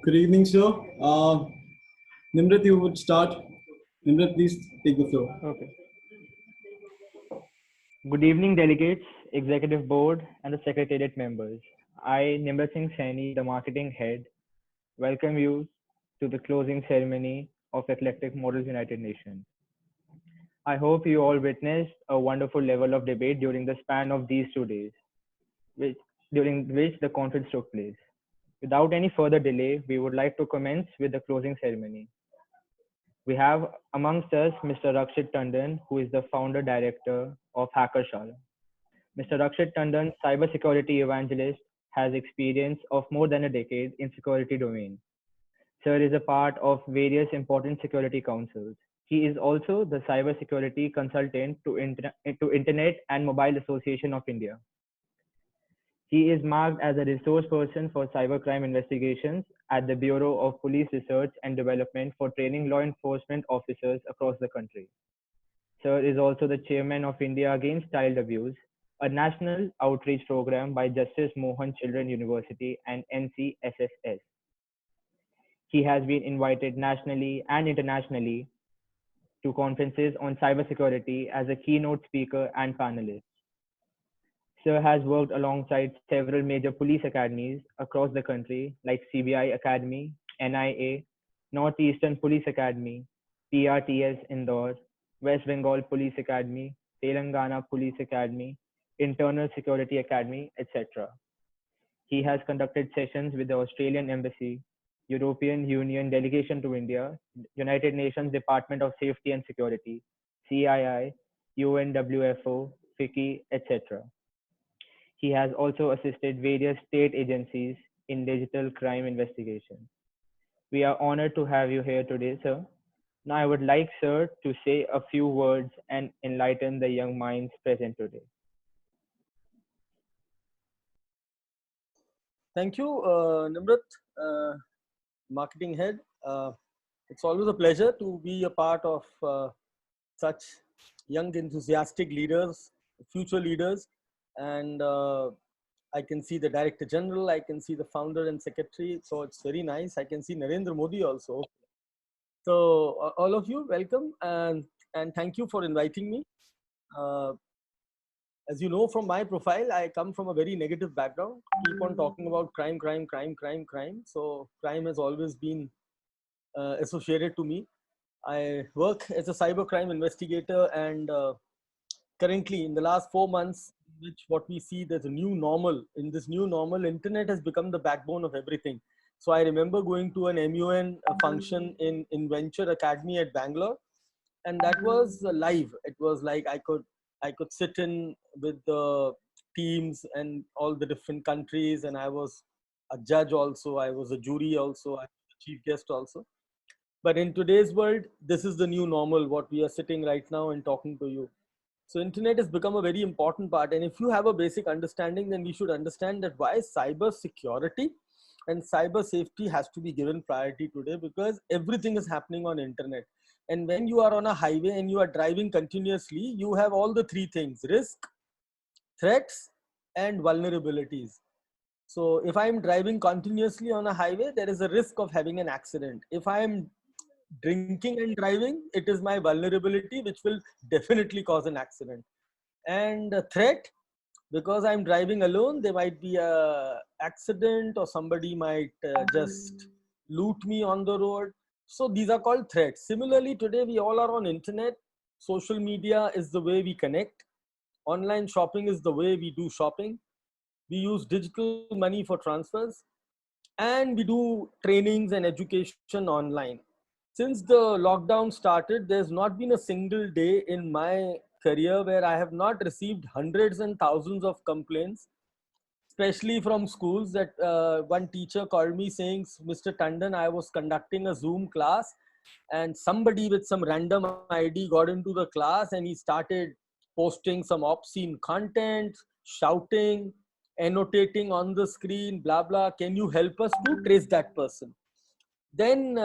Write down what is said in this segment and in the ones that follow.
Good evening, sir. Nimrat, you would start. Nimrat, please take the floor. Okay. Good evening, delegates, executive board, and the secretariat members. I, Nimrat Singh Saini, the marketing head, welcome you to the closing ceremony of Eclectic Models United Nations. I hope you all witnessed a wonderful level of debate during the span of these 2 days, which, during which the conference took place. Without any further delay, we would like to commence with the closing ceremony. We have amongst us Mr. Rakshit Tandon, who is the founder director of Hackershala. Mr. Rakshit Tandon, cybersecurity evangelist, has experience of more than a decade in security domain. Sir is a part of various important security councils. He is also the cybersecurity consultant to Internet and Mobile Association of India. He is marked as a resource person for cybercrime investigations at the Bureau of Police Research and Development for training law enforcement officers across the country. Sir is also the chairman of India Against Child Abuse, a national outreach program by Justice Mohan Children University and NCSSS. He has been invited nationally and internationally to conferences on cybersecurity as a keynote speaker and panelist. Sir has worked alongside several major police academies across the country like CBI Academy, NIA, Northeastern Police Academy, PRTS Indore, West Bengal Police Academy, Telangana Police Academy, Internal Security Academy, etc. He has conducted sessions with the Australian Embassy, European Union Delegation to India, United Nations Department of Safety and Security, CII, UNWFO, FICCI, etc. He has also assisted various state agencies in digital crime investigation. We are honored to have you here today, sir. Now I would like sir to say a few words and enlighten the young minds present today. Thank you, Nimrat, uh, marketing head. It's always a pleasure to be a part of such young, enthusiastic leaders, future leaders. And I can see the director general, I can see the founder and secretary. So it's very nice. I can see Narendra Modi also. So all of you, welcome and thank you for inviting me. Uh, as you know from my profile, I come from a very negative background. Keep on talking about crime, crime, crime, crime, crime. So crime has always been associated to me. I work as a cybercrime investigator, and currently in the last 4 months, which what we see, there's a new normal. In this new normal, internet has become the backbone of everything. So I remember going to an MUN function in Venture Academy at Bangalore, and that was live. It was like I could sit in with the teams and all the different countries, and I was a judge also. I was a jury also. I was a chief guest also. But in today's world, this is the new normal. What we are sitting right now and talking to you. So internet has become a very important part. And if you have a basic understanding, then we should understand that why cyber security and cyber safety has to be given priority today, because everything is happening on internet. And when you are on a highway and you are driving continuously, you have all the three things: risk, threats, and vulnerabilities. So if I'm driving continuously on a highway, there is a risk of having an accident. If I'm drinking and driving, it is my vulnerability which will definitely cause an accident. And a threat, because I'm driving alone, there might be a accident or somebody might just loot me on the road. So these are called threats. Similarly, today we all are on internet. Social media is the way we connect. Online shopping is the way we do shopping. We use digital money for transfers, and we do trainings and education online. Since the lockdown started, there's not been a single day in my career where I have not received hundreds and thousands of complaints, especially from schools. That one teacher called me saying, Mr. Tandon, I was conducting a Zoom class and somebody with some random ID got into the class and he started posting some obscene content, shouting, annotating on the screen, blah, blah. Can you help us to trace that person? Then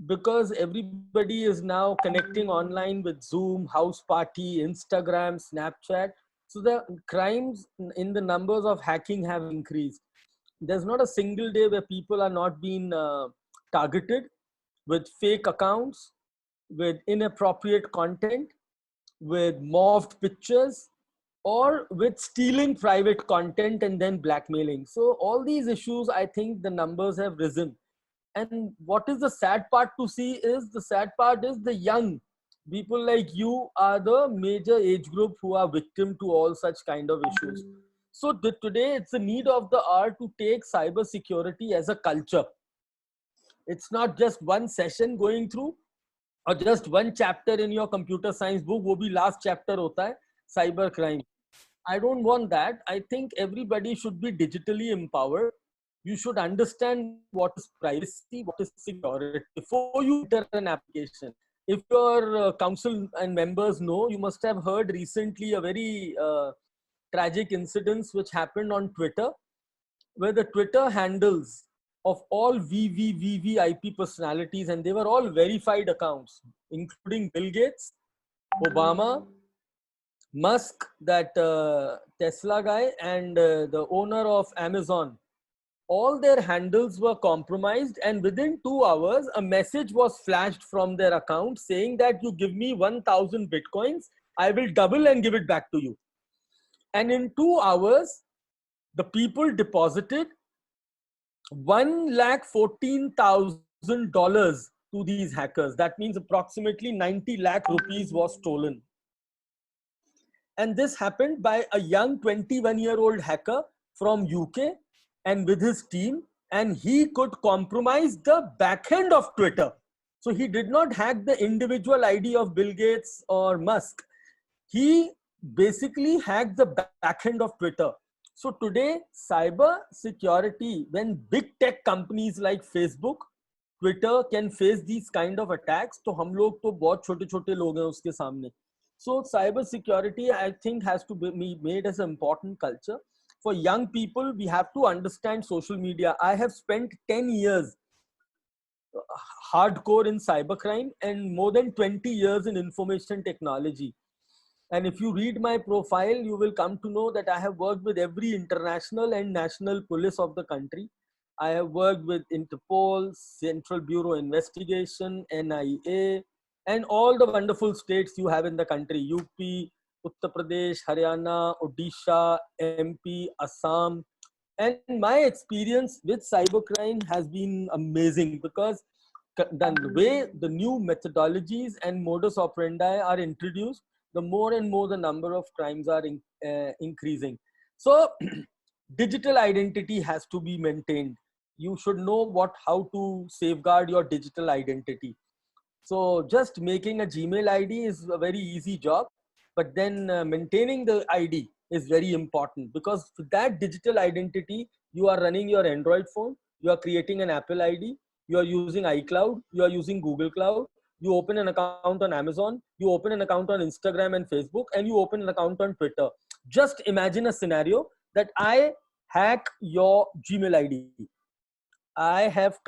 because everybody is now connecting online with Zoom, house party, Instagram, Snapchat. So the crimes in the numbers of hacking have increased. There's not a single day where people are not being targeted with fake accounts, with inappropriate content, with morphed pictures, or with stealing private content and then blackmailing. So all these issues, I think the numbers have risen. And what is the sad part to see is the sad part is the young people like you are the major age group who are victim to all such kind of issues. So today it's the need of the hour to take cyber security as a culture. It's not just one session going through or just one chapter in your computer science book, wo bhi last chapter hota hai, cyber crime. I don't want that. I think everybody should be digitally empowered. You should understand what is privacy, what is security before you enter an application. If your council and members know, you must have heard recently a very tragic incident which happened on Twitter, where the Twitter handles of all VVVVIP personalities, and they were all verified accounts, including Bill Gates, Obama, Musk, that Tesla guy, and the owner of Amazon. All their handles were compromised, and within 2 hours, a message was flashed from their account saying that you give me 1,000 bitcoins, I will double and give it back to you. And in 2 hours, the people deposited $1,14,000 to these hackers. That means approximately 90 lakh rupees was stolen. And this happened by a young 21-year-old hacker from UK and with his team, and he could compromise the backend of Twitter. So he did not hack the individual ID of Bill Gates or Musk. He basically hacked the backend of Twitter. So today, cyber security, when big tech companies like Facebook, Twitter can face these kind of attacks, तो हम लोग तो बहुत छोटे-छोटे लोग हैं उसके सामने. So cyber security, I think, has to be made as an important culture. For young people, we have to understand social media. I have spent 10 years hardcore in cybercrime and more than 20 years in information technology. And if you read my profile, you will come to know that I have worked with every international and national police of the country. I have worked with Interpol, Central Bureau Investigation, NIA, and all the wonderful states you have in the country: UP, Uttar Pradesh, Haryana, Odisha, MP, Assam. And my experience with cybercrime has been amazing, because the way the new methodologies and modus operandi are introduced, the more and more the number of crimes are increasing. So digital identity has to be maintained. You should know how to safeguard your digital identity. So just making a Gmail ID is a very easy job, but then maintaining the ID is very important, because with that digital identity, you are running your Android phone, you are creating an Apple ID, you are using iCloud, you are using Google Cloud, you open an account on Amazon, you open an account on Instagram and Facebook, and you open an account on Twitter. Just imagine a scenario that I hack your Gmail ID. I have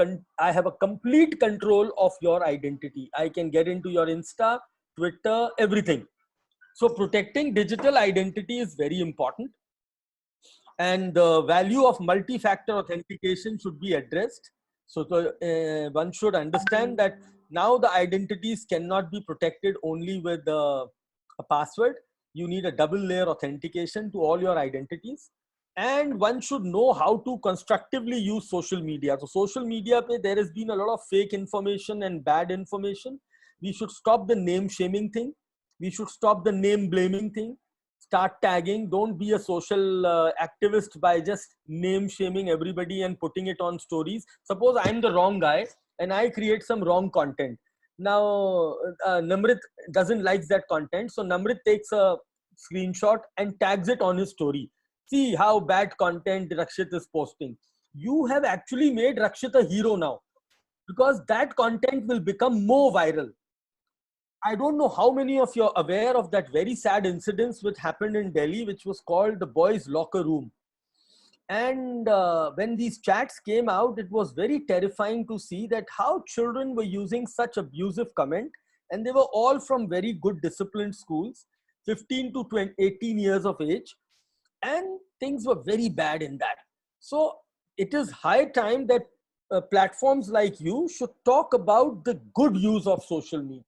a complete control of your identity. I can get into your Insta, Twitter, everything. So protecting digital identity is very important. And the value of multi-factor authentication should be addressed. So one should understand that now the identities cannot be protected only with a password. You need a double layer authentication to all your identities. And one should know how to constructively use social media. So social media, there has been a lot of fake information and bad information. We should stop the name shaming thing. We should stop the name blaming thing. Start tagging. Don't be a social activist by just name shaming everybody and putting it on stories. Suppose I'm the wrong guy and I create some wrong content. Now, Namrit doesn't like that content. So Namrit takes a screenshot and tags it on his story. See how bad content Rakshit is posting. You have actually made Rakshit a hero now, because that content will become more viral. I don't know how many of you are aware of that very sad incident which happened in Delhi, which was called the boys' locker room. And when these chats came out, it was very terrifying to see that how children were using such abusive comment, and they were all from very good disciplined schools, 15 to 20, 18 years of age, and things were very bad in that. So it is high time that platforms like you should talk about the good use of social media,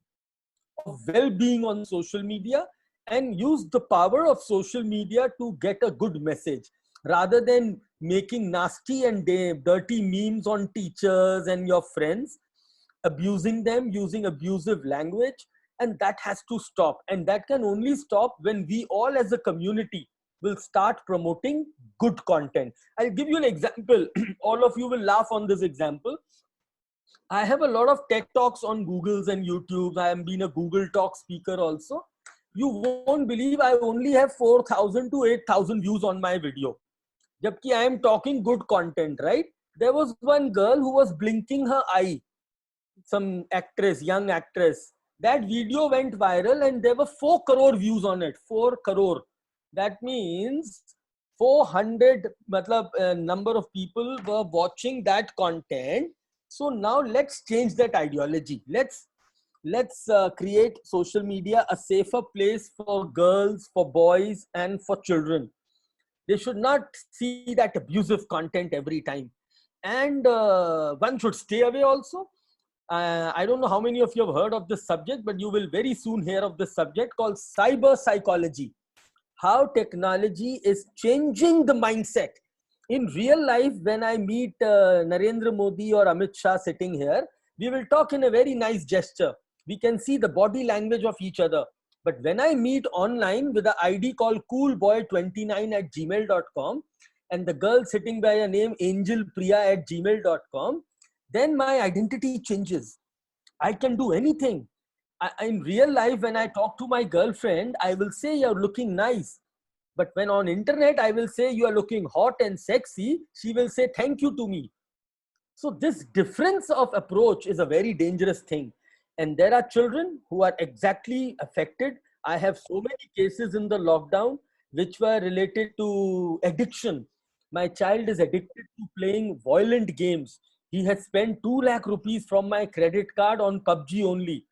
of well-being on social media, and use the power of social media to get a good message, rather than making nasty and dirty memes on teachers and your friends, abusing them, using abusive language. And that has to stop, and that can only stop when we all as a community will start promoting good content. I'll give you an example. All of you will laugh on this example. I have a lot of TED Talks on Googles and YouTubes. I am being a Google Talk speaker also. You won't believe I only have 4,000 to 8,000 views on my video. Jabki I am talking good content, right? There was one girl who was blinking her eye, some actress, young actress. That video went viral and there were 4 crore views on it. 4 crore. That means 400 number of people were watching that content. So now let's change that ideology. Let's create social media a safer place for girls, for boys, and for children. They should not see that abusive content every time. And one should stay away also. I don't know how many of you have heard of this subject, but you will very soon hear of this subject called cyber psychology. How technology is changing the mindset. In real life, when I meet Narendra Modi or Amit Shah sitting here, we will talk in a very nice gesture. We can see the body language of each other. But when I meet online with an ID called coolboy29@gmail.com and the girl sitting by a name angelpriya@gmail.com, then my identity changes. I can do anything. In real life, when I talk to my girlfriend, I will say you're looking nice. But when on internet, I will say you are looking hot and sexy, she will say thank you to me. So this difference of approach is a very dangerous thing. And there are children who are exactly affected. I have so many cases in the lockdown which were related to addiction. My child is addicted to playing violent games. He has spent 2 lakh rupees from my credit card on PUBG only.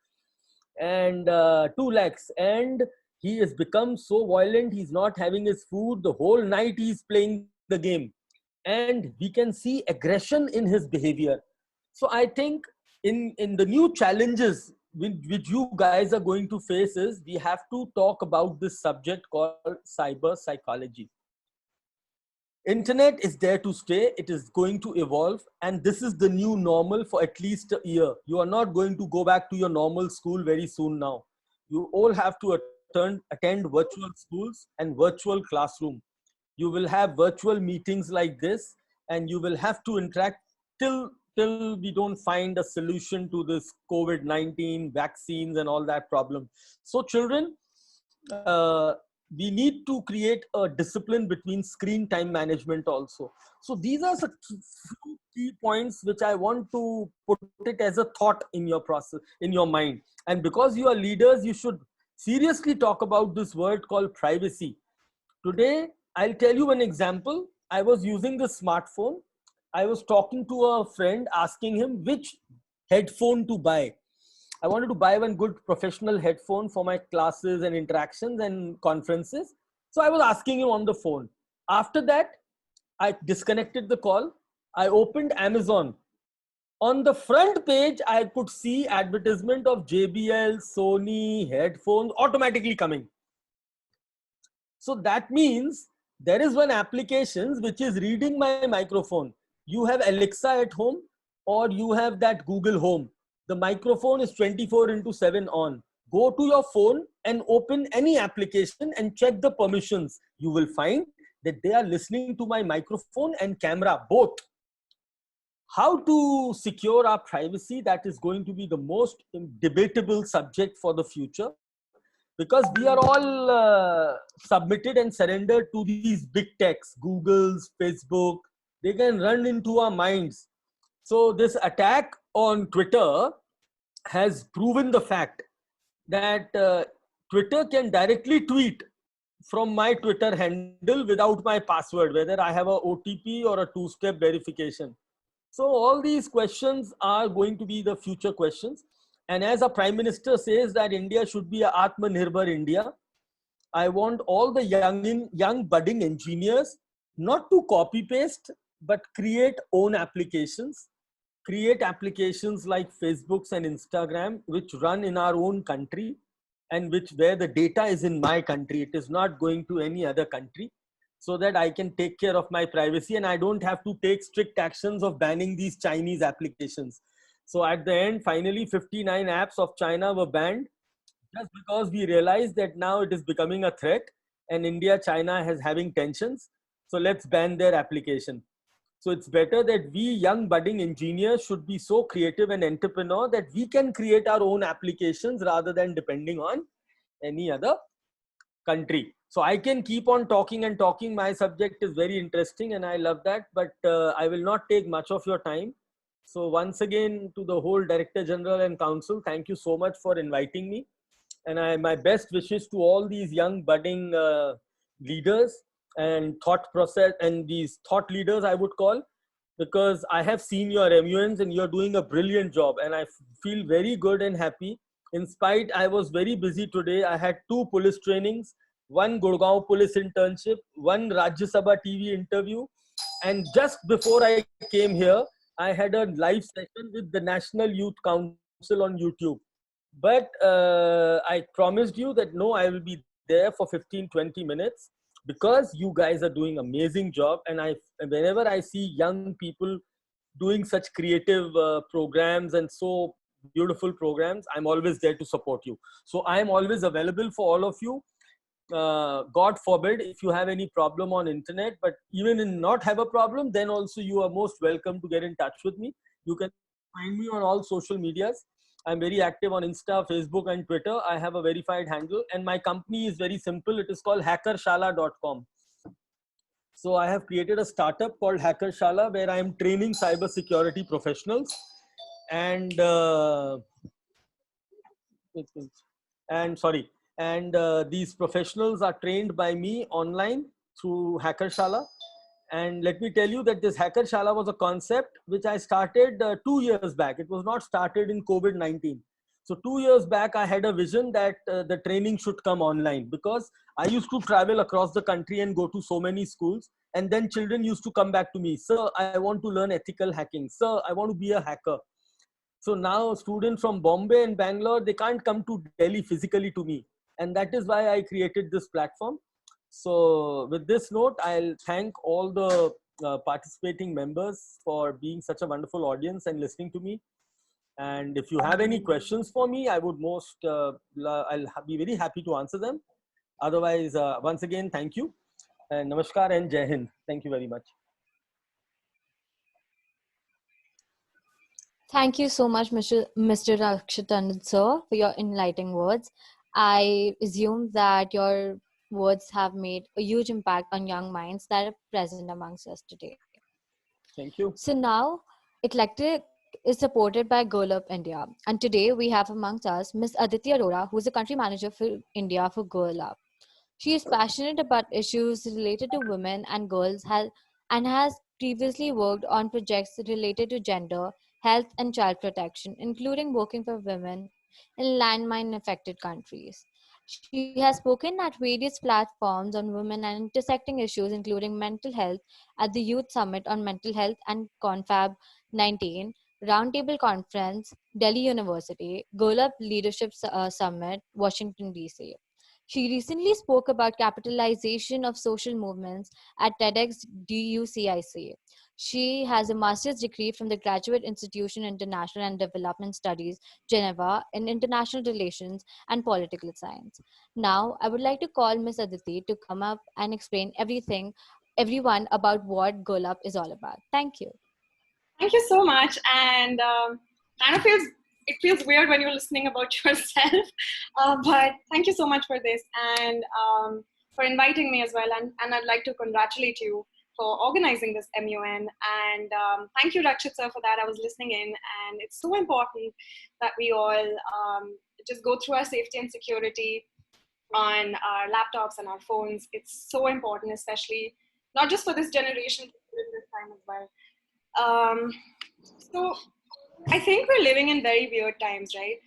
And 2 lakhs. And he has become so violent, he's not having his food. The whole night he's playing the game. And we can see aggression in his behavior. So I think in the new challenges which you guys are going to face is we have to talk about this subject called cyber psychology. Internet is there to stay. It is going to evolve, and this is the new normal for at least a year. You are not going to go back to your normal school very soon now. You all have to attend virtual schools and virtual classroom. You will have virtual meetings like this, and you will have to interact till we don't find a solution to this COVID-19 vaccines and all that problem. So children, we need to create a discipline between screen time management also. So these are some few key points which I want to put it as a thought in your process, in your mind. And because you are leaders, you should seriously talk about this word called privacy. Today, I'll tell you an example. I was using the smartphone. I was talking to a friend, asking him which headphone to buy. I wanted to buy one good professional headphone for my classes and interactions and conferences. So I was asking him on the phone. After that, I disconnected the call. I opened Amazon. On the front page, I could see advertisement of JBL, Sony headphones automatically coming. So that means there is one application which is reading my microphone. You have Alexa at home, or you have that Google Home. The microphone is 24/7 on. Go to your phone and open any application and check the permissions. You will find that they are listening to my microphone and camera, both. How to secure our privacy, that is going to be the most debatable subject for the future, because we are all submitted and surrendered to these big techs, Google's, Facebook. They can run into our minds. So this attack on Twitter has proven the fact that Twitter can directly tweet from my Twitter handle without my password, whether I have a OTP or a two-step verification. So all these questions are going to be the future questions. And as a Prime Minister says that India should be a Atmanirbhar India, I want all the young budding engineers not to copy paste, but create own applications. Create applications like Facebooks and Instagram, which run in our own country and which where the data is in my country. It is not going to any other country, so that I can take care of my privacy and I don't have to take strict actions of banning these Chinese applications. So at the end, finally, 59 apps of China were banned just because we realized that now it is becoming a threat and India, China has having tensions. So let's ban their application. So it's better that we young budding engineers should be so creative and entrepreneur that we can create our own applications rather than depending on any other country. So I can keep on talking and talking. My subject is very interesting and I love that, but I will not take much of your time. So once again, to the whole Director General and Council, thank you so much for inviting me. And my best wishes to all these young budding leaders and thought process and these thought leaders, I would call, because I have seen your MUNs and you're doing a brilliant job. And I feel very good and happy. In spite, I was very busy today. I had 2 police trainings, 1 Gurgaon police internship, 1 Rajya Sabha TV interview. And just before I came here, I had a live session with the National Youth Council on YouTube. But I promised you that no, I will be there for 15-20 minutes because you guys are doing amazing job. And whenever I see young people doing such creative programs and so beautiful programs, I'm always there to support you. So I'm always available for all of you. God forbid if you have any problem on internet, but even in not have a problem, then also you are most welcome to get in touch with me. You can find me on all social medias. I'm very active on Insta, Facebook and Twitter. I have a verified handle and my company is very simple. It is called hackershala.com. So I have created a startup called Hackershala where I am training cyber security professionals and these professionals are trained by me online through Hackershala. And let me tell you that this Hackershala was a concept which I started 2 years back. It was not started in COVID-19. So 2 years back, I had a vision that the training should come online because I used to travel across the country and go to so many schools. And then children used to come back to me, sir, I want to learn ethical hacking. Sir, I want to be a hacker. So now students from Bombay and Bangalore, they can't come to Delhi physically to me. And that is why I created this platform. So with this note, I'll thank all the participating members for being such a wonderful audience and listening to me. And if you have any questions for me, I would I'll be very happy to answer them. Otherwise, once again, thank you. And namaskar and Jai Hind. Thank you very much. Thank you so much, Mr. Rakshatandon, sir, for your enlightening words. I assume that your words have made a huge impact on young minds that are present amongst us today. Thank you. So now, Eclectic is supported by Girl Up India. And today we have amongst us Ms. Aditi Arora, who is the country manager for India for Girl Up. She is passionate about issues related to women and girls and has previously worked on projects related to gender, health, and child protection, including working for women in landmine affected countries. She has spoken at various platforms on women and intersecting issues, including mental health at the Youth Summit on Mental Health and Confab 19, Roundtable Conference, Delhi University, Girl Up Leadership Summit, Washington, D.C. She recently spoke about capitalization of social movements at TEDx DUCIC. She has a master's degree from the Graduate Institution International and Development Studies, Geneva, in International Relations and Political Science. Now, I would like to call Ms. Aditi to come up and explain everyone about what Girl Up is all about. Thank you. Thank you so much. And kind of it feels weird when you're listening about yourself, but thank you so much for this and for inviting me as well. And I'd like to congratulate you for organizing this MUN. And thank you, Rakshit sir, for that. I was listening in, and it's so important that we all just go through our safety and security on our laptops and our phones. It's so important, especially not just for this generation, but in this time as well. So I think we're living in very weird times, right?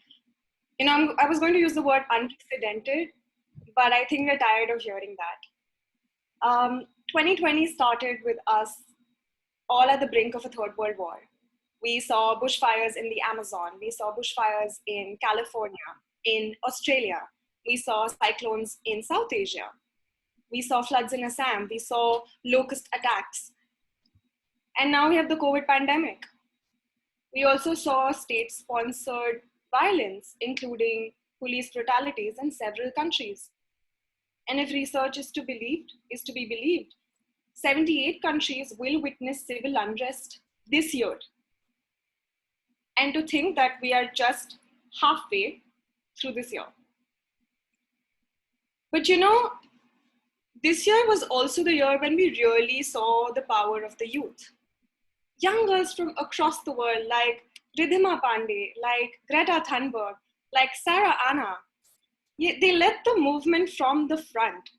You know, I was going to use the word unprecedented, but I think we're tired of hearing that. 2020 started with us all at the brink of a third world war. We saw bushfires in the Amazon. We saw bushfires in California, in Australia. We saw cyclones in South Asia. We saw floods in Assam. We saw locust attacks. And now we have the COVID pandemic. We also saw state-sponsored violence, including police brutalities in several countries. And if research is to be believed, 78 countries will witness civil unrest this year. And to think that we are just halfway through this year. But you know, this year was also the year when we really saw the power of the youth. Young girls from across the world like Ridhima Pandey, like Greta Thunberg, like Sarah Anna, they led the movement from the front,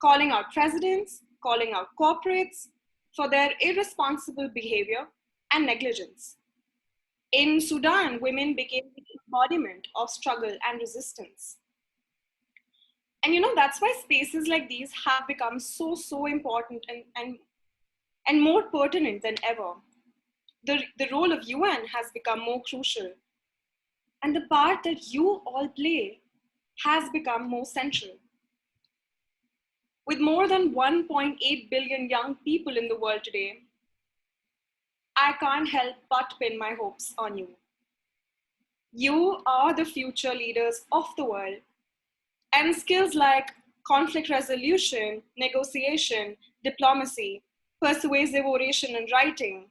calling out presidents, calling out corporates for their irresponsible behavior and negligence. In Sudan, women became the embodiment of struggle and resistance. And you know, that's why spaces like these have become so important and more pertinent than ever. The role of UN has become more crucial. And the part that you all play has become more central. With more than 1.8 billion young people in the world today, I can't help but pin my hopes on you. You are the future leaders of the world, and skills like conflict resolution, negotiation, diplomacy, persuasive oration and writing,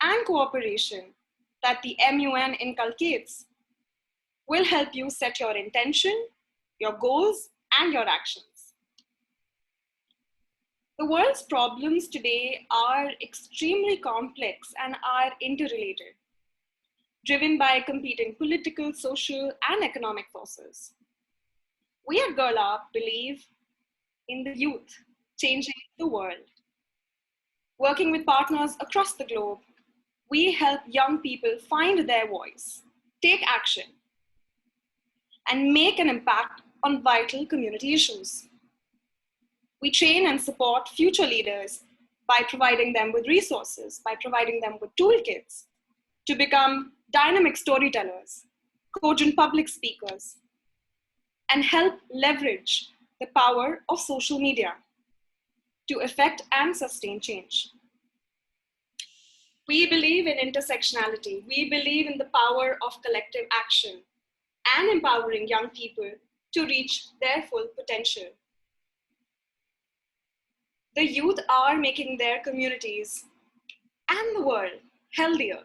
and cooperation that the MUN inculcates will help you set your intention, your goals, and your actions. The world's problems today are extremely complex and are interrelated, driven by competing political, social, and economic forces. We at Girl Up believe in the youth changing the world. Working with partners across the globe, we help young people find their voice, take action, and make an impact on vital community issues. We train and support future leaders by providing them with resources, by providing them with toolkits to become dynamic storytellers, cogent public speakers, and help leverage the power of social media to effect and sustain change. We believe in intersectionality. We believe in the power of collective action and empowering young people to reach their full potential. The youth are making their communities and the world healthier,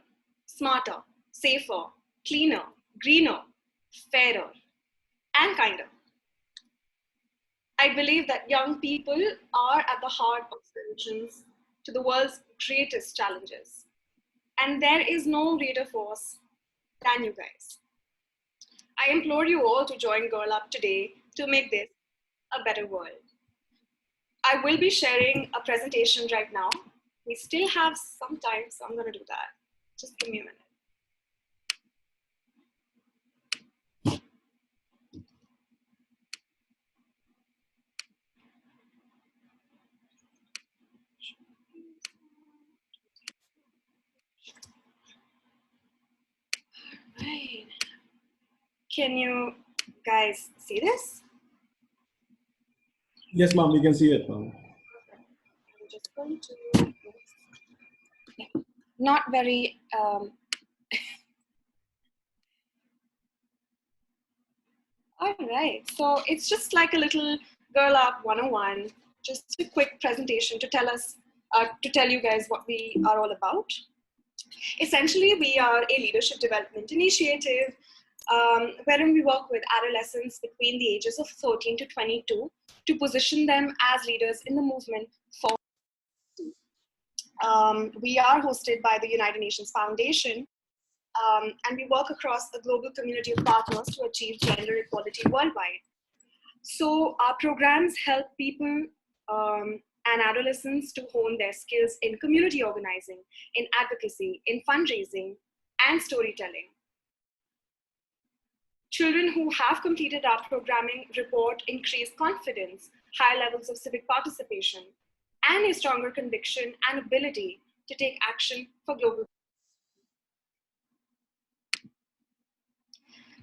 smarter, safer, cleaner, greener, fairer, and kinder. I believe that young people are at the heart of solutions to the world's greatest challenges. And there is no greater force than you guys. I implore you all to join Girl Up today to make this a better world. I will be sharing a presentation right now. We still have some time, so I'm going to do that. Just give me a minute. All right. Can you guys see this? Yes, ma'am, we can see it, ma'am. I'm just going to, not very, all right, so it's just like a little Girl Up 101, just a quick presentation to tell you guys what we are all about. Essentially, we are a leadership development initiative wherein we work with adolescents between the ages of 13 to 22 to position them as leaders in the movement for. We are hosted by the United Nations Foundation, and we work across a global community of partners to achieve gender equality worldwide. So our programs help people and adolescents to hone their skills in community organizing, in advocacy, in fundraising, and storytelling. Children who have completed our programming report increased confidence, higher levels of civic participation, and a stronger conviction and ability to take action for global.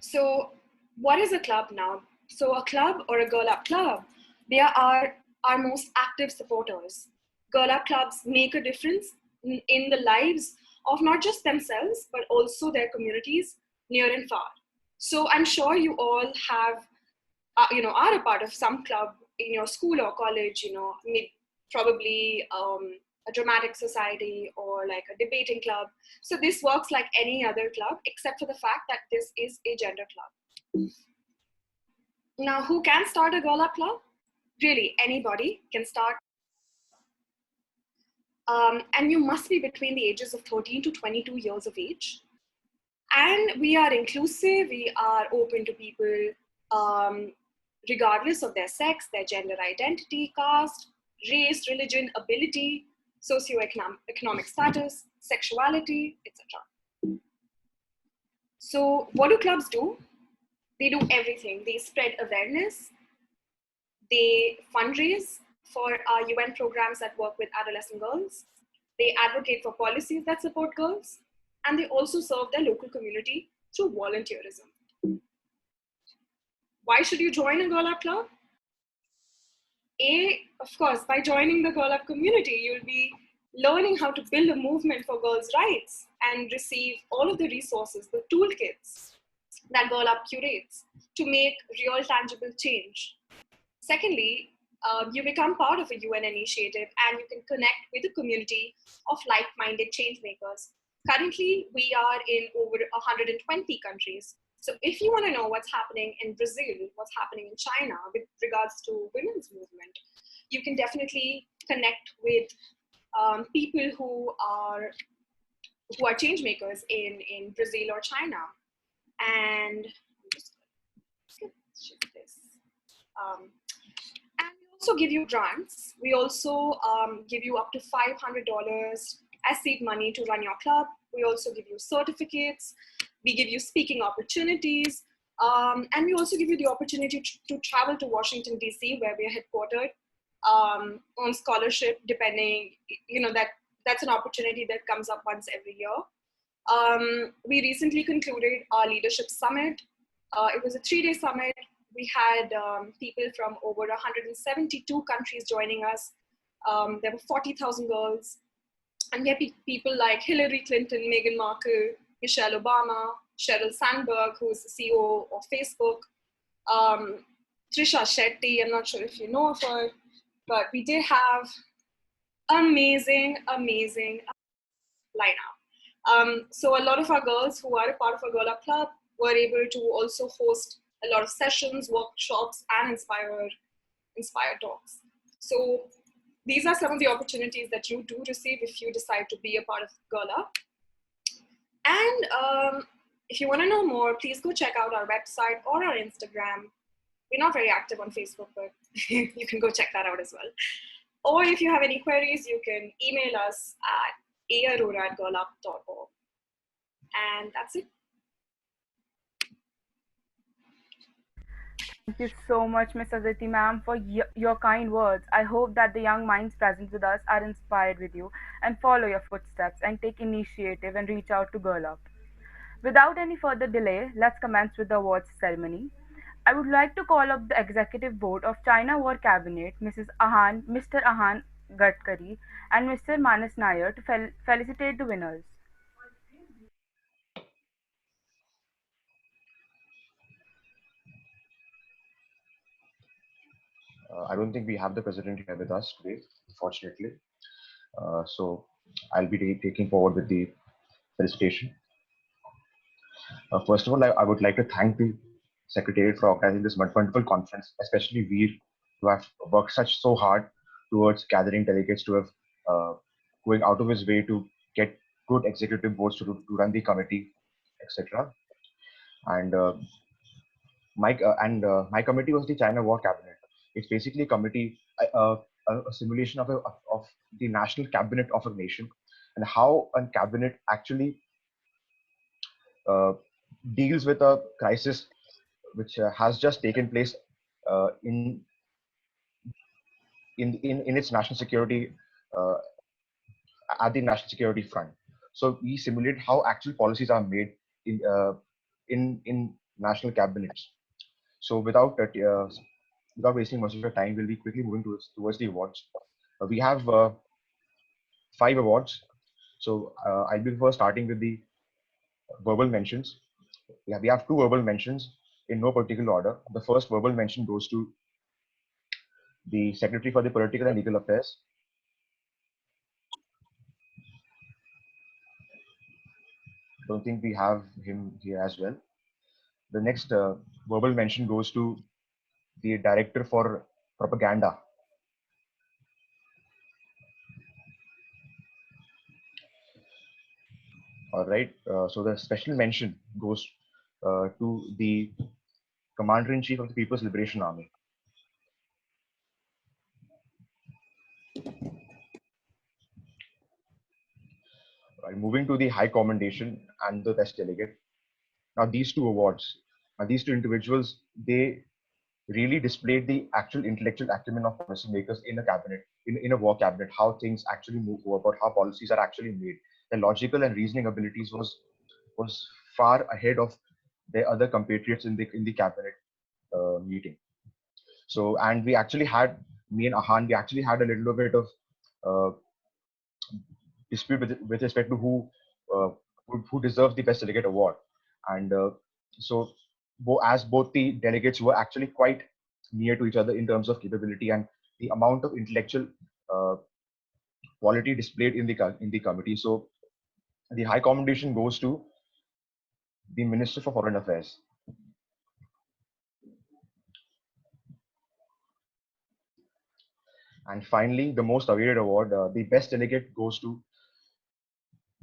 So, what is a club now? So, a club or a Girl Up club, they are our most active supporters. Girl Up clubs make a difference in the lives of not just themselves, but also their communities near and far. So, I'm sure you all have, are a part of some club in your school or college, probably a dramatic society or like a debating club. So this works like any other club, except for the fact that this is a gender club. Now, who can start a Girl Up club? Really, anybody can start. And you must be between the ages of 13 to 22 years of age. And we are inclusive, we are open to people regardless of their sex, their gender identity, caste, race, religion, ability, socioeconomic status, sexuality, etc. So what do clubs do? They do everything. They spread awareness, they fundraise for our UN programs that work with adolescent girls, they advocate for policies that support girls, and they also serve their local community through volunteerism. Why should you join a Girl Up club? Of course, by joining the Girl Up community, you'll be learning how to build a movement for girls' rights and receive all of the resources, the toolkits that Girl Up curates to make real tangible change. Secondly, you become part of a UN initiative and you can connect with a community of like-minded change makers. Currently, we are in over 120 countries. So if you want to know what's happening in Brazil, what's happening in China with regards to women's movement, you can definitely connect with people who are change makers in Brazil or China. And just shift this. And we also give you grants. We also give you up to $500 as seed money to run your club. We also give you certificates. We give you speaking opportunities. And we also give you the opportunity to travel to Washington, D.C., where we are headquartered, on scholarship, depending, that's an opportunity that comes up once every year. We recently concluded our leadership summit. It was a 3-day summit. We had people from over 172 countries joining us. There were 40,000 girls. And we had people like Hillary Clinton, Meghan Markle, Michelle Obama, Sheryl Sandberg, who's the CEO of Facebook, Trisha Shetty, I'm not sure if you know of her, but we did have amazing lineup. So a lot of our girls who are a part of our Girl Up Club were able to also host a lot of sessions, workshops, and inspire talks. So these are some of the opportunities that you do receive if you decide to be a part of Girl Up. And if you want to know more, please go check out our website or our Instagram. We're not very active on Facebook, but you can go check that out as well. Or if you have any queries, you can email us at aarora@girlup.org. And that's it. Thank you so much, Ms. Aditi ma'am, for your kind words. I hope that the young minds present with us are inspired with you and follow your footsteps and take initiative and reach out to Girl Up. Without any further delay, let's commence with the awards ceremony. I would like to call up the Executive Board of China War Cabinet, Mr. Ahan Gadkari, and Mr. Manas Nair to felicitate the winners. I don't think we have the president here with us today, unfortunately. So I'll be taking forward with the felicitation. First of all, I would like to thank the Secretariat for organizing this wonderful conference, especially Veer, who have worked so hard towards gathering delegates to have going out of his way to get good executive boards to run the committee, etc. And my committee was the China War Cabinet. It's basically a committee, a simulation of the national cabinet of a nation, and how a cabinet actually uh, deals with a crisis which has just taken place uh, in, in its national security, uh, at the national security front. So we simulate how actual policies are made in in national cabinets. So without wasting much of your time, we'll be quickly moving towards the awards. We have 5 awards. So I'll be first starting with the verbal mentions. Yeah, we have 2 verbal mentions in no particular order. The first verbal mention goes to the Secretary for the Political and Legal Affairs. Don't think we have him here as well. The next verbal mention goes to the Director for Propaganda. All right. So the special mention goes to the Commander-in-Chief of the People's Liberation Army. Right, moving to the High Commendation and the Best Delegate. Now, these 2 awards, these 2 individuals, they really displayed the actual intellectual acumen of policymakers in a cabinet, in a war cabinet, how things actually go about, how policies are actually made. Their logical and reasoning abilities was far ahead of their other compatriots in the cabinet meeting. So, and we actually had, me and Ahan, we actually had a little bit of uh, dispute with respect to uh, who deserves the Best Delegate award. And so, as both the delegates were actually quite near to each other in terms of capability and the amount of intellectual uh, quality displayed in the committee. So, the high commendation goes to the Minister for Foreign Affairs. And finally, the most awaited award, the Best Delegate, goes to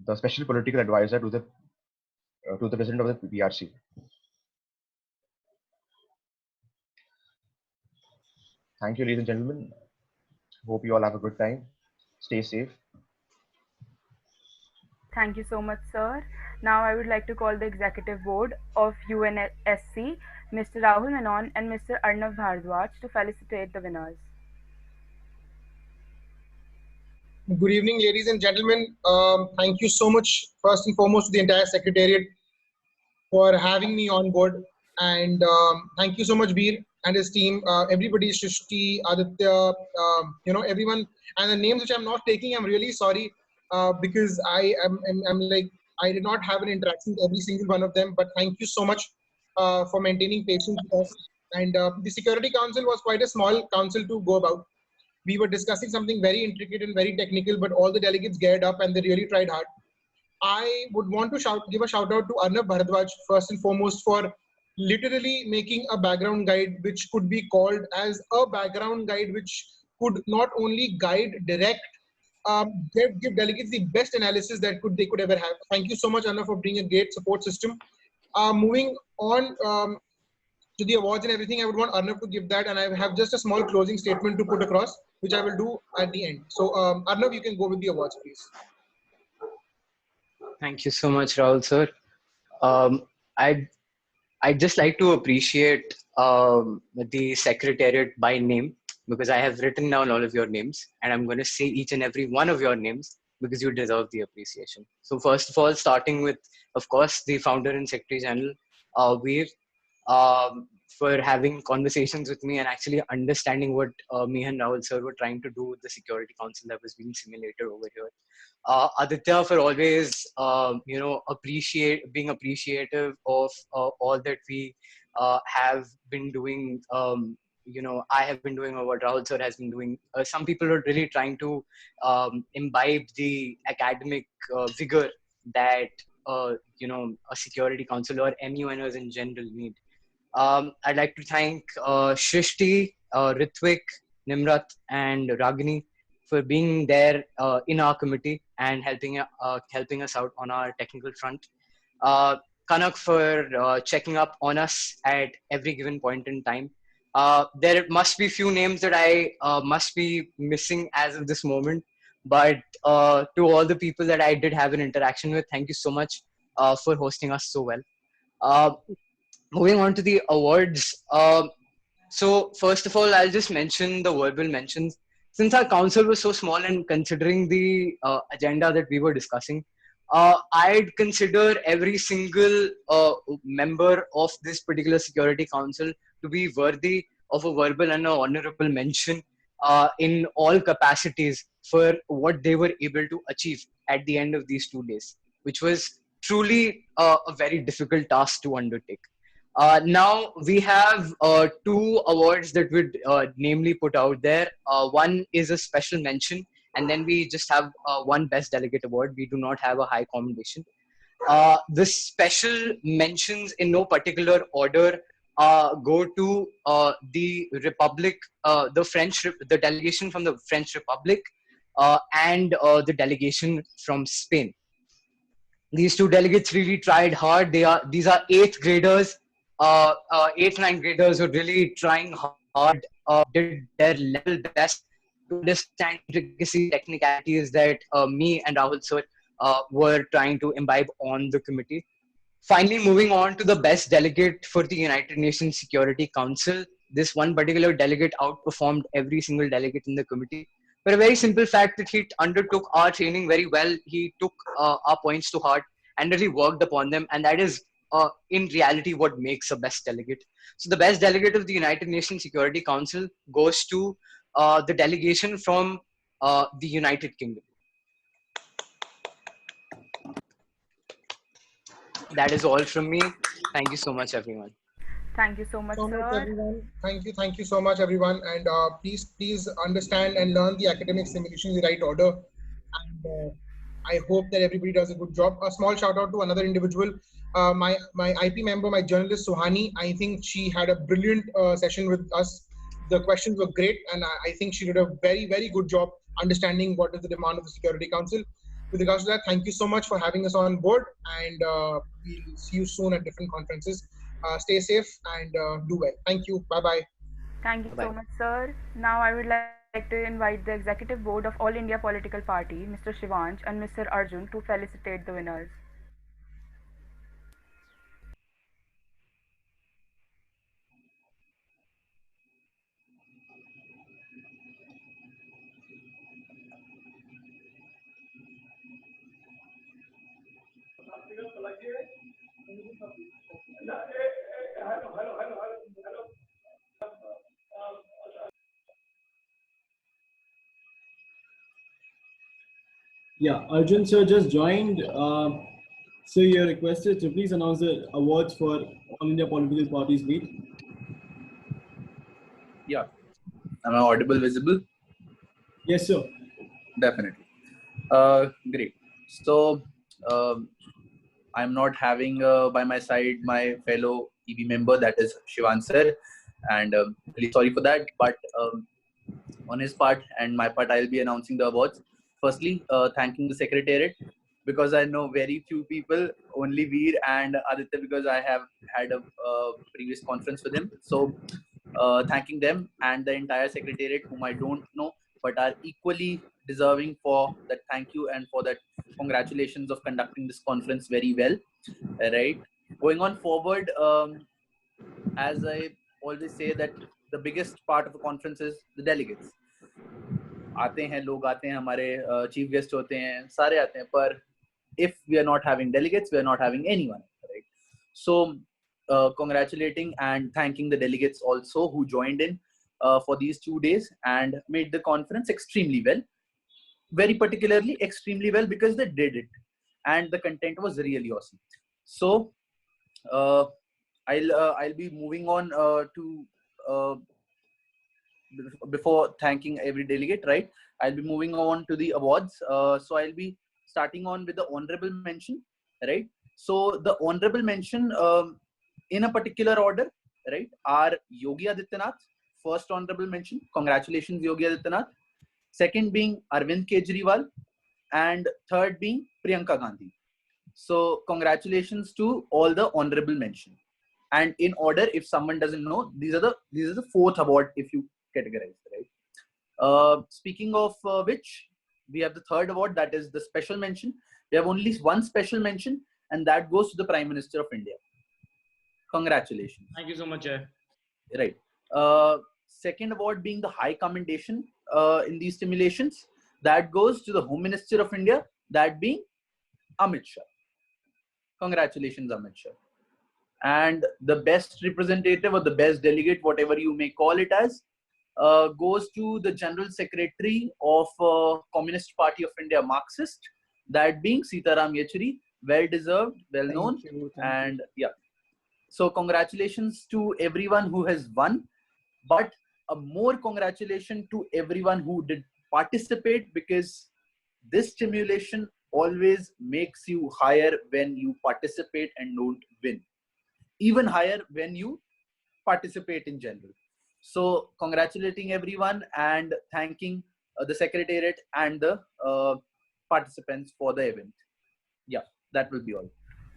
the Special Political Advisor to the President of the PRC. Thank you, ladies and gentlemen. Hope you all have a good time. Stay safe. Thank you so much, sir. Now I would like to call the Executive Board of UNSC, Mr. Rahul Menon and Mr. Arnav Bhardwaj to felicitate the winners. Good evening, ladies and gentlemen. Thank you so much, first and foremost, to the entire Secretariat for having me on board. And thank you so much, Veer and his team, everybody, Shrishti, Aditya, everyone. And the names which I'm not taking, I'm really sorry because I'm like, I did not have an interaction with every single one of them. But thank you so much for maintaining patience with us. And the Security Council was quite a small council to go about. We were discussing something very intricate and very technical, but all the delegates geared up and they really tried hard. I would want to give a shout out to Arnav Bhardwaj first and foremost for literally making a background guide which could be called as a background guide which could not only guide, direct, give delegates the best analysis that they could ever have. Thank you so much, Arnav, for being a great support system. Moving on to the awards and everything, I would want Arnav to give that, and I have just a small closing statement to put across, which I will do at the end. So, Arnav, you can go with the awards, please. Thank you so much, Rahul sir. I'd just like to appreciate the Secretariat by name, because I have written down all of your names and I'm going to say each and every one of your names because you deserve the appreciation. So first of all, starting with, of course, the founder and Secretary General, Veer, for having conversations with me and actually understanding what me and Rahul sir were trying to do with the Security Council that was being simulated over here. Aditya, for always, being appreciative of all that we have been doing. I have been doing, or what Rahul sir has been doing. Some people are really trying to imbibe the academic vigor that a Security Council or MUNers in general need. I'd like to thank Shrishti, Ritvik, Nimrat, and Ragini for being there in our committee and helping us out on our technical front. Kanak for checking up on us at every given point in time. There must be few names that I must be missing as of this moment, but to all the people that I did have an interaction with, thank you so much for hosting us so well. Uh, Moving on to the awards. So first of all, I'll just mention the verbal mentions. Since our council was so small and considering the agenda that we were discussing, I'd consider every single member of this particular security council to be worthy of a verbal and an honorable mention in all capacities for what they were able to achieve at the end of these 2 days, which was truly a very difficult task to undertake. Now we have two awards that would namely put out there. One is a special mention, and then we just have one best delegate award. We do not have a high commendation. The special mentions in no particular order go to the Republic, the delegation from the French Republic, and the delegation from Spain. These two delegates really tried hard. These are eighth graders, eighth, ninth graders who are really trying hard, did their level best to understand intricacy, technicalities that me and Rahul sir were trying to imbibe on the committee. Finally, moving on to the best delegate for the United Nations Security Council. This one particular delegate outperformed every single delegate in the committee for a very simple fact that he undertook our training very well. He took our points to heart and really worked upon them. And that is, in reality, what makes a best delegate. So the best delegate of the United Nations Security Council goes to the delegation from the United Kingdom. That is all from me. Thank you so much, everyone. Thank you so much, sir. Everyone. Thank you so much, everyone. And please understand and learn the academic simulation in the right order. And I hope that everybody does a good job. A small shout out to another individual, my IP member, my journalist Suhani. I think she had a brilliant session with us. The questions were great, and I think she did a very good job understanding what is the demand of the Security Council. With regards to that, thank you so much for having us on board, and we'll see you soon at different conferences. Stay safe and do well. Thank you. Bye-bye. Thank you so much, sir. Now I would like to invite the Executive Board of All India Political Party, Mr. Shivansh and Mr. Arjun, to felicitate the winners. Yeah, Arjun sir just joined. So you're requested to please announce the awards for All India Political Parties meet. Yeah. Am I audible, visible? Yes, sir. Definitely. Great. So I'm not having by my side my fellow EB member, that is Shivan sir, and really sorry for that. But on his part and my part, I'll be announcing the awards. Firstly, thanking the Secretariat, because I know very few people, only Veer and Aditya, because I have had a previous conference with him. So thanking them and the entire Secretariat, whom I don't know, but are equally deserving for that thank you and for that congratulations of conducting this conference very well. Right. Going on forward, as I always say that the biggest part of a conference is the delegates. आते हैं लोग आते हैं हमारे chief guest होते हैं सारे आते हैं पर if we are not having delegates we are not having anyone, right? So congratulating and thanking the delegates also who joined in for these 2 days and made the conference extremely well, very particularly extremely well because they did it and the content was really awesome. So I'll be moving on to before thanking every delegate, right? I'll be moving on to the awards. So I'll be starting on with the honorable mention, right? So the honorable mention in a particular order, right, are Yogi Adityanath, first honorable mention. Congratulations, Yogi Adityanath. Second being Arvind Kejriwal, and third being Priyanka Gandhi. So congratulations to all the honorable mention. And in order, if someone doesn't know, these are the fourth award if you categorize, right? Speaking of which, we have the third award, that is the special mention. We have only one special mention, and that goes to the Prime Minister of India. Congratulations. Thank you so much, Jay. Right. Second award being the high commendation in these stimulations, that goes to the Home Minister of India, that being Amit Shah. Congratulations, Amit Shah. And the best representative or the best delegate, whatever you may call it as, goes to the General Secretary of Communist Party of India, Marxist, that being Sitaram Yechuri. Well deserved, well known, and yeah. So congratulations to everyone who has won, but a more congratulations to everyone who did participate, because this stimulation always makes you higher when you participate and don't win. Even higher when you participate in general. So congratulating everyone and thanking the Secretariat and the participants for the event. Yeah, that will be all.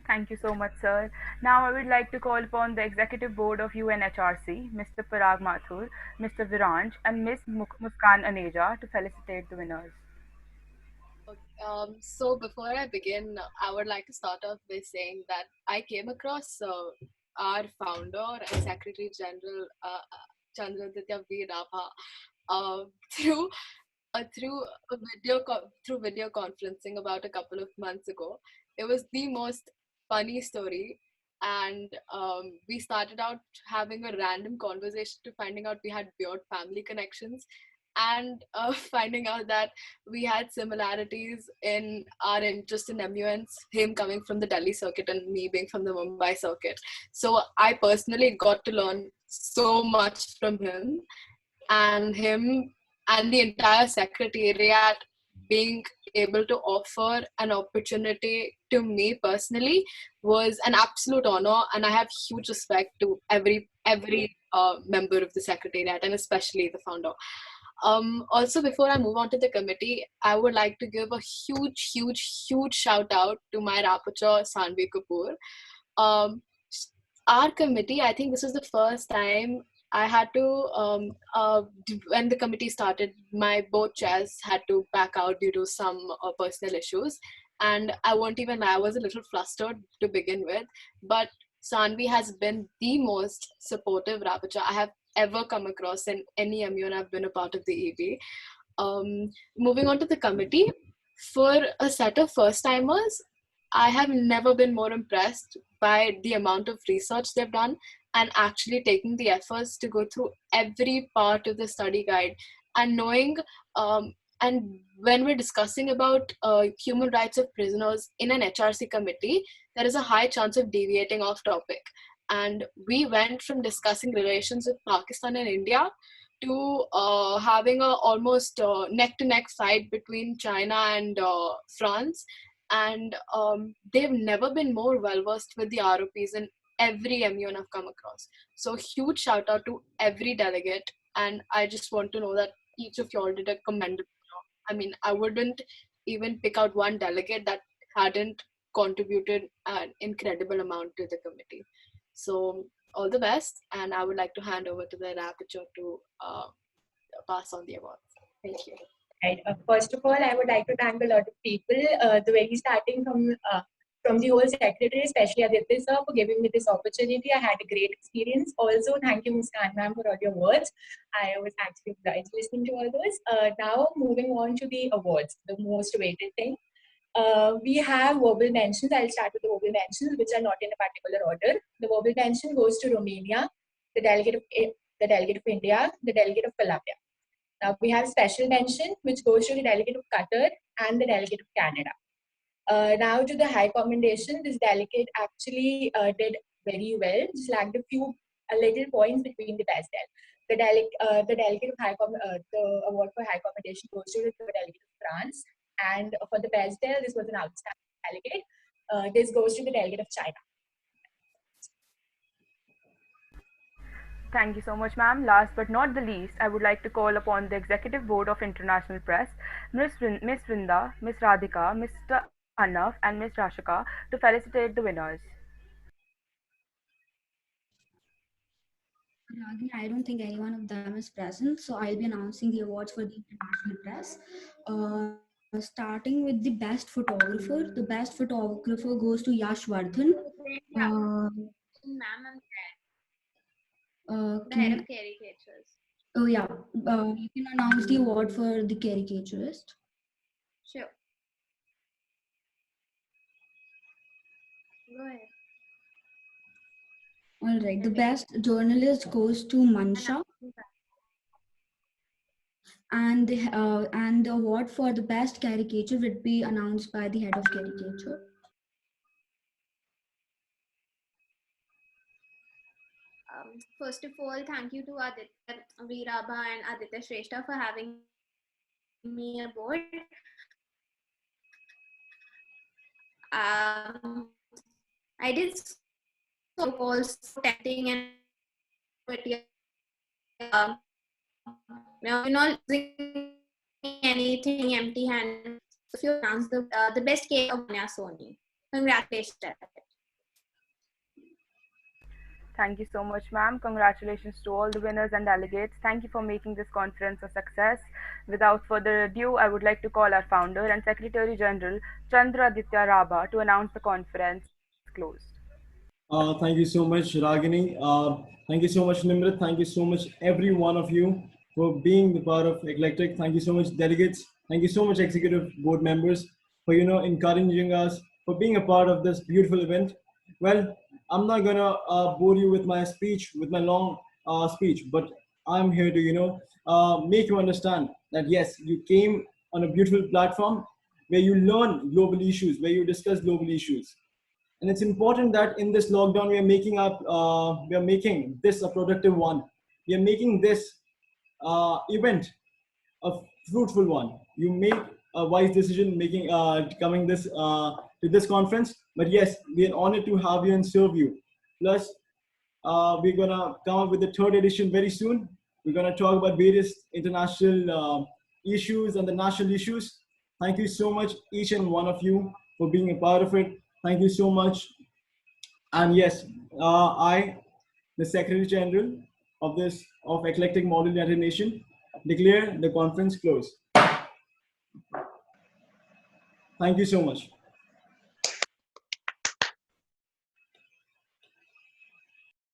Thank you so much, sir. Now I would like to call upon the Executive Board of UNHRC, Mr. Parag Mathur, Mr. Viranj, and Ms. Muskan Aneja to felicitate the winners. So before I begin, I would like to start off by saying that I came across our founder and Secretary General Chandraditya V. Rabha through video conferencing about a couple of months ago. It was the most funny story, and we started out having a random conversation to finding out we had weird family connections, and finding out that we had similarities in our interest in MUNs, him coming from the Delhi circuit and me being from the Mumbai circuit. So I personally got to learn so much from him, and the entire secretariat being able to offer an opportunity to me personally was an absolute honor, and I have huge respect to every member of the secretariat, and especially the founder. Also, before I move on to the committee, I would like to give a huge shout out to my rapporteur, Sanvi Kapoor. Our committee, I think this was the first time I had to, when the committee started, my both chairs had to back out due to some personal issues. And I won't even lie, I was a little flustered to begin with, but Sanvi has been the most supportive rapporteur I have ever come across in any MUN I've been a part of the EB. Moving on to the committee, for a set of first-timers, I have never been more impressed by the amount of research they've done and actually taking the efforts to go through every part of the study guide and knowing, and when we're discussing about human rights of prisoners in an HRC committee, there is a high chance of deviating off topic. And we went from discussing relations with Pakistan and India to having a almost neck-to-neck fight between China and France. And they've never been more well-versed with the ROPs in every MUN I've come across. So huge shout out to every delegate. And I just want to know that each of y'all did a commendable job. I mean, I wouldn't even pick out one delegate that hadn't contributed an incredible amount to the committee. So all the best, and I would like to hand over to the rapporteur to pass on the awards. Thank you. Right. First of all, I would like to thank a lot of people, the very starting from the whole secretary, especially Aditya sir, for giving me this opportunity. I had a great experience. Also, thank you, Muskan ma'am, for all your words. I was actually obliged listening to all those. Now, moving on to the awards, the most awaited thing. We have verbal mentions. I'll start with the verbal mentions, which are not in a particular order. The verbal mention goes to Romania, the delegate of India, the delegate of Colombia. Now we have special mention, which goes to the delegate of Qatar and the delegate of Canada. Now to the high commendation, this delegate actually did very well. Just lacked a little points between the best del. The delegate of the award for high commendation goes to the delegate of France. And for the best del, this was an outstanding delegate. This goes to the delegate of China. Thank you so much, ma'am. Last but not the least, I would like to call upon the Executive Board of International Press, Ms. Vrinda, Ms. Radhika, Mr. Arnav and Ms. Rashika to felicitate the winners. Ragini, I don't think any one of them is present, so I'll be announcing the awards for the international press. Starting with the best photographer, the best photographer goes to Yash Vardhan. Ma'am, I'm the Can head you, of caricatures. oh yeah, you can announce the award for the caricaturist. Sure. Go ahead. All right, the best journalist goes to Mansha, and the award for the best caricature would be announced by the head of caricature. First of all, thank you to Aditya Veerabha and Aditya Shrestha for having me aboard. I did so calls tempting and you're not using anything empty-handed. If you announce the best case of Vanya Soni, congratulations. Thank you so much, ma'am. Congratulations to all the winners and delegates. Thank you for making this conference a success. Without further ado, I would like to call our founder and Secretary General, Chandra Aditya Rabha, to announce the conference closed. Thank you so much, Ragini. Thank you so much, Nimrat. Thank you so much, every one of you, for being the part of Eclectic. Thank you so much, delegates. Thank you so much, executive board members, for encouraging us, for being a part of this beautiful event. Well, I'm not gonna bore you with my speech, with my long speech, but I'm here to make you understand that yes, you came on a beautiful platform where you learn global issues, where you discuss global issues. And it's important that in this lockdown we are making this a productive one. We are making this event a fruitful one. You make a wise decision making coming this to this conference. But yes, we are honored to have you and serve you. Plus, we're gonna come up with the third edition very soon. We're gonna talk about various international issues and the national issues. Thank you so much, each and one of you, for being a part of it. Thank you so much. And yes, I, the Secretary General of Eclectic Model United Nation, declare the conference closed. Thank you so much.